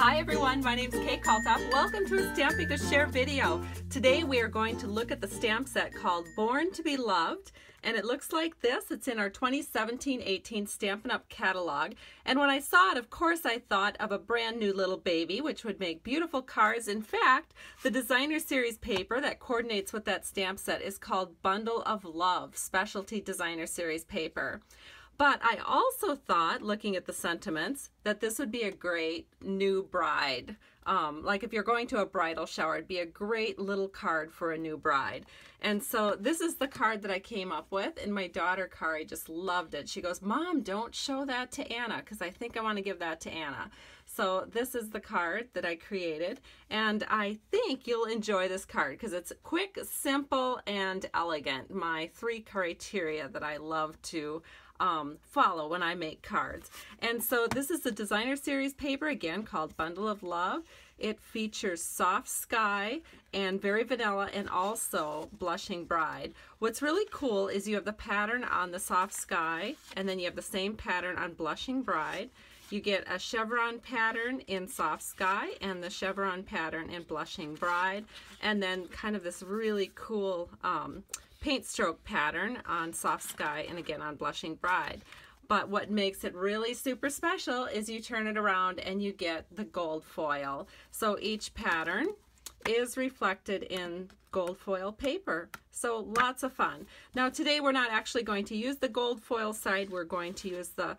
Hi everyone, my name is Kate Kalthoff. Welcome to a Stamping to Share video. Today we are going to look at the stamp set called Born to be Loved, and it looks like this. It's in our 2017-18 Stampin' Up! Catalog, and when I saw it, of course I thought of a brand new little baby which would make beautiful cards. In fact, the designer series paper that coordinates with that stamp set is called Bundle of Love, specialty designer series paper. But I also thought, looking at the sentiments, that this would be a great new bride. Like if you're going to a bridal shower, it'd be a great little card for a new bride. And so this is the card that I came up with, and my daughter Kari just loved it. She goes, "Mom, don't show that to Anna, because I think I want to give that to Anna." So this is the card that I created, and I think you'll enjoy this card because it's quick, simple, and elegant. My 3 criteria that I love to follow when I make cards. And so this is the designer series paper, again called Bundle of Love. It features Soft Sky and Very Vanilla and also Blushing Bride. What's really cool is you have the pattern on the Soft Sky, and then you have the same pattern on Blushing Bride. You get a chevron pattern in Soft Sky and the chevron pattern in Blushing Bride, and then kind of this really cool paint stroke pattern on Soft Sky and again on Blushing Bride. But what makes it really super special is you turn it around and you get the gold foil. So each pattern is reflected in gold foil paper. So lots of fun. Now today we're not actually going to use the gold foil side, we're going to use the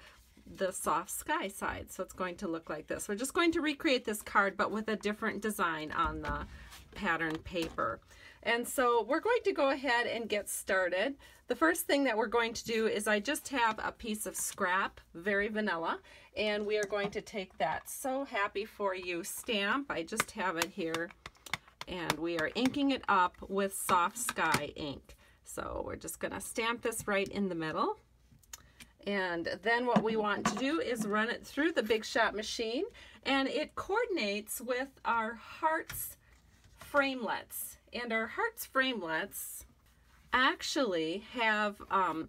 Soft Sky side. So it's going to look like this. We're just going to recreate this card but with a different design on the pattern paper. And so we're going to go ahead and get started. The first thing that we're going to do is I just have a piece of scrap, Very Vanilla, and we are going to take that So Happy For You stamp. I just have it here, and we are inking it up with Soft Sky ink. So we're just going to stamp this right in the middle. And then what we want to do is run it through the Big Shot machine, and it coordinates with our hearts framelets. And our hearts framelets actually have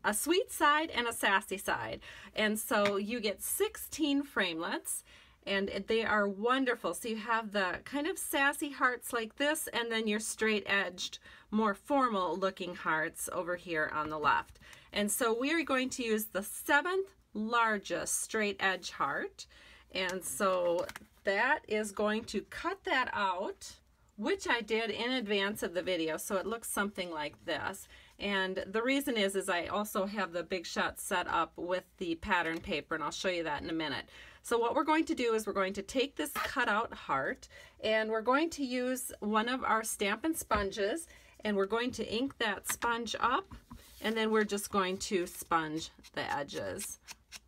a sweet side and a sassy side. And so you get 16 framelets, and they are wonderful. So you have the kind of sassy hearts like this, and then your straight edged, more formal looking hearts over here on the left. And so we are going to use the 7th largest straight edge heart. And so that is going to cut that out, which I did in advance of the video, so it looks something like this. And the reason is I also have the Big Shot set up with the pattern paper, and I'll show you that in a minute. So what we're going to do is we're going to take this cutout heart, and we're going to use one of our Stampin' sponges, and we're going to ink that sponge up, and then we're just going to sponge the edges.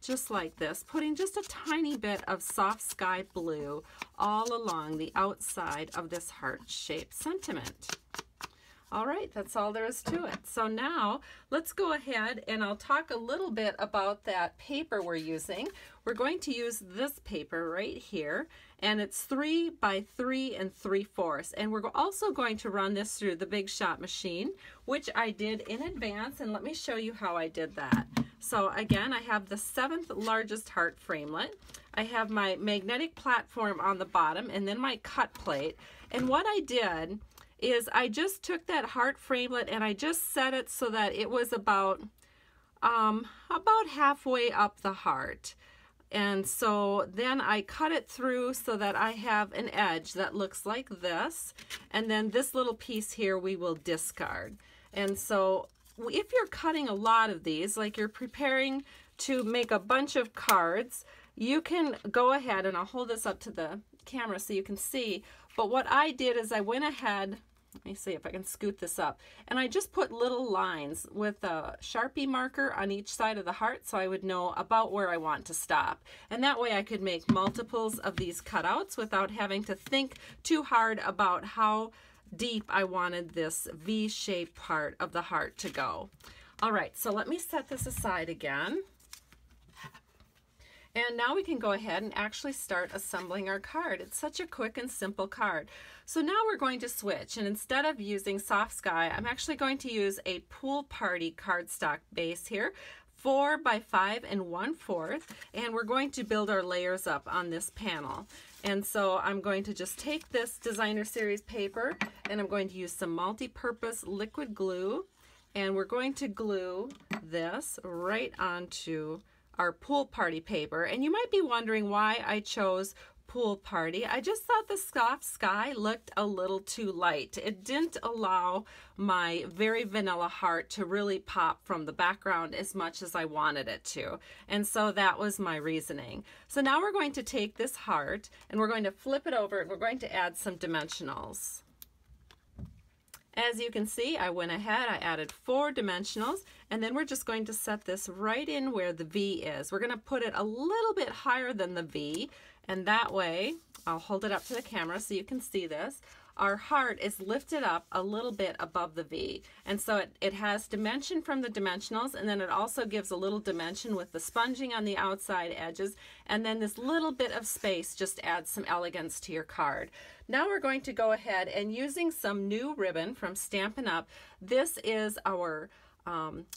Just like this, putting just a tiny bit of Soft Sky blue all along the outside of this heart-shaped sentiment. All right, that's all there is to it. So now let's go ahead and I'll talk a little bit about that paper we're using. We're going to use this paper right here, and it's 3 by 3 3/4, and we're also going to run this through the Big Shot machine, which I did in advance, and let me show you how I did that. So again, I have the 7th largest heart framelit. I have my magnetic platform on the bottom, and then my cut plate. And what I did is I just took that heart framelit and I just set it so that it was about halfway up the heart. And so then I cut it through so that I have an edge that looks like this. And then this little piece here we will discard. And so if you're cutting a lot of these, like you're preparing to make a bunch of cards, you can go ahead, and I'll hold this up to the camera so you can see, but what I did is I went ahead, let me see if I can scoot this up, and I just put little lines with a Sharpie marker on each side of the heart so I would know about where I want to stop. And that way I could make multiples of these cutouts without having to think too hard about how deep I wanted this V-shaped part of the heart to go. All right, so let me set this aside again. And now we can go ahead and actually start assembling our card. It's such a quick and simple card. So now we're going to switch, and instead of using Soft Sky, I'm actually going to use a Pool Party cardstock base here. 4 by 5 1/4, and we're going to build our layers up on this panel. And so I'm going to just take this designer series paper and I'm going to use some multi-purpose liquid glue, and we're going to glue this right onto our pool party paper. And you might be wondering why I chose pool party. I just thought the soft sky looked a little too light. It didn't allow my very vanilla heart to really pop from the background as much as I wanted it to. And so that was my reasoning. So now we're going to take this heart and we're going to flip it over and we're going to add some dimensionals. As you can see, I went ahead, I added 4 dimensionals, and then we're just going to set this right in where the V is. We're going to put it a little bit higher than the V, and that way, I'll hold it up to the camera so you can see this. Our heart is lifted up a little bit above the V, and so it has dimension from the dimensionals, and then it also gives a little dimension with the sponging on the outside edges, and then this little bit of space just adds some elegance to your card. Now we're going to go ahead and using some new ribbon from Stampin' Up. This is our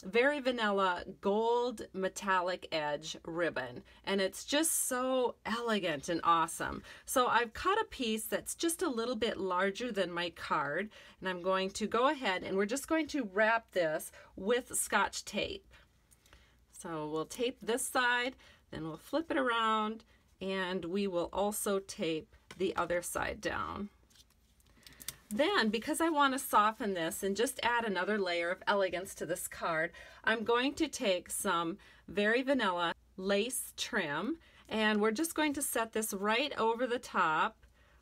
very vanilla gold metallic edge ribbon, and it's just so elegant and awesome. So I've cut a piece that's just a little bit larger than my card, and I'm going to go ahead and we're just going to wrap this with Scotch tape. So we'll tape this side, then we'll flip it around, and we will also tape the other side down. Then, because I want to soften this and just add another layer of elegance to this card, I'm going to take some very vanilla lace trim, and we're just going to set this right over the top,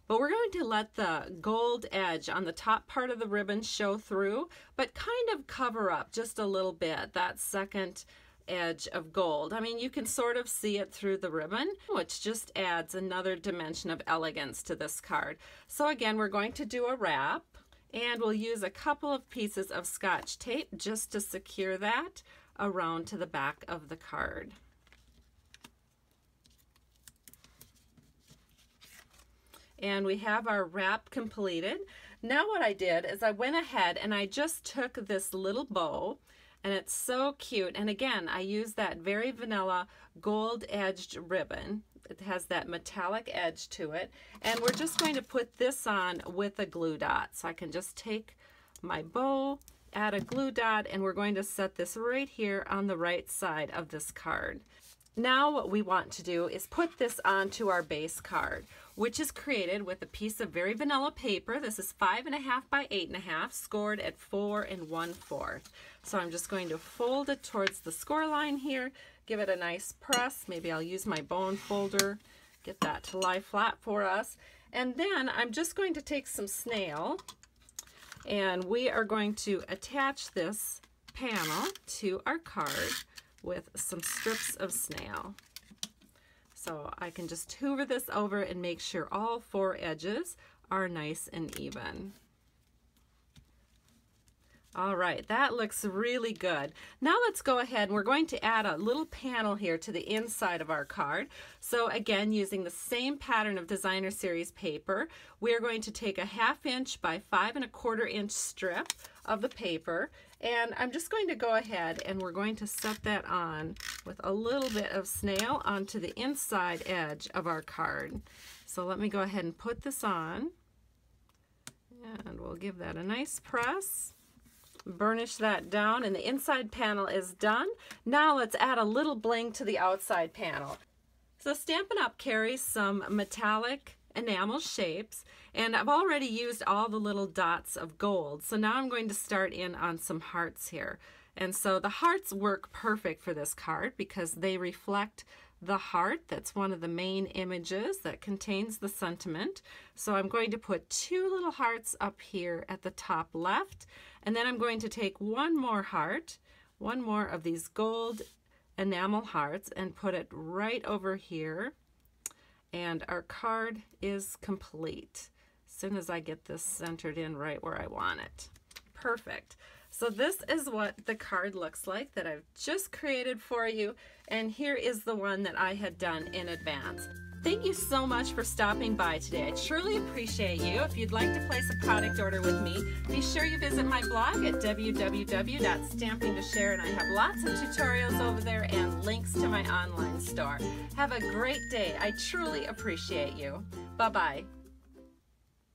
but we're going to let the gold edge on the top part of the ribbon show through, but kind of cover up just a little bit that second edge of gold. I mean, you can sort of see it through the ribbon, which just adds another dimension of elegance to this card. So again, we're going to do a wrap, and we'll use a couple of pieces of Scotch tape just to secure that around to the back of the card. And we have our wrap completed. Now what I did is I went ahead and I just took this little bow, and it's so cute. And again, I use that very vanilla gold edged ribbon. It has that metallic edge to it. And we're just going to put this on with a glue dot. So I can just take my bow, add a glue dot, and we're going to set this right here on the right side of this card. Now what we want to do is put this onto our base card, which is created with a piece of very vanilla paper. This is 5.5 by 8.5, scored at 4 1/4. So I'm just going to fold it towards the score line here, give it a nice press. Maybe I'll use my bone folder, get that to lie flat for us. And then I'm just going to take some snail, and we are going to attach this panel to our card with some strips of snail. So I can just hoover this over and make sure all 4 edges are nice and even. All right, that looks really good. Now let's go ahead and we're going to add a little panel here to the inside of our card. So again, using the same pattern of designer series paper, we're going to take a 1/2 inch by 5 1/4 inch strip of the paper, and I'm just going to go ahead and we're going to set that on with a little bit of snail onto the inside edge of our card. So let me go ahead and put this on, and we'll give that a nice press. Burnish that down, and the inside panel is done. Now let's add a little bling to the outside panel. So Stampin' Up! Carries some metallic enamel shapes, and I've already used all the little dots of gold. So now I'm going to start in on some hearts here. And so the hearts work perfect for this card because they reflect the heart. That's one of the main images that contains the sentiment. So I'm going to put 2 little hearts up here at the top left, and then I'm going to take one more heart, one more of these gold enamel hearts, and put it right over here, and our card is complete as soon as I get this centered in right where I want it. Perfect. So this is what the card looks like that I've just created for you, and here is the one that I had done in advance. Thank you so much for stopping by today. I truly appreciate you. If you'd like to place a product order with me, be sure you visit my blog at www.stamping2share, and I have lots of tutorials over there and links to my online store. Have a great day. I truly appreciate you. Bye-bye.